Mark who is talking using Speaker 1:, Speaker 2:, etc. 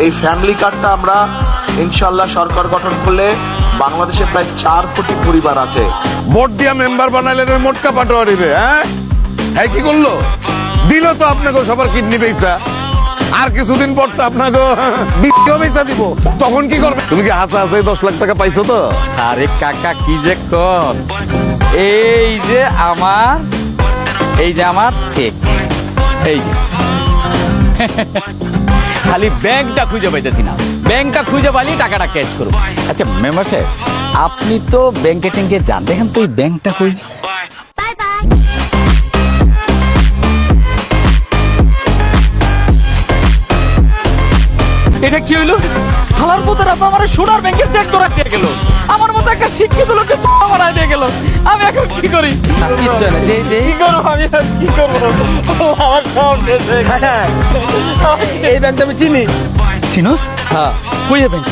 Speaker 1: এই ফ্যামিলি কার্ডটা আমরা ইনশাল্লাহ সরকার গঠন করলে বাংলাদেশে প্রায় 4 কোটি পরিবার আছে।
Speaker 2: ভোট দিয়া মেম্বার বানাইলেন ওই মোটকা পাটোয়ারি রে। হ্যাঁ কি করলো? দিল তো আপনাকে সবার কিডনি বেচা। আর কিছুদিন পর তো আপনাকে বিক্রিও বেচা দিব। তখন কি করবে? তুমি কি হাসা হাসে 10 লাখ টাকা পাইছো তো?
Speaker 3: আরে কাকা কি যে কর, এই যে আমার চেক, এই যে খালি ব্যাংকটা খুঁজে পাইতেছি না, ব্যাংকটা খুঁজে পাইলে টাকাটা ক্যাশ করব। আচ্ছা মেম্বার সাহেব, আপনি তো ব্যাংকে ট্যাঙ্কে যান, দেখেন তো এই ব্যাংকটা কই। এটা কি হইলো? হালার পুতারা তো আমার সোনার ব্যাংকের চেক ধরে দিয়ে গেল, আমার মতো একটা শিক্ষিত লোককে বানায় দিয়ে গেল। আমি এখন কি করি? কি করবো আমি? কি করবো? আমার সব শেষ হয়ে গেল।
Speaker 4: এই ব্যাংকটা আমি চিনি।
Speaker 3: চিনোস? হ্যাঁ। কই ব্যাংক?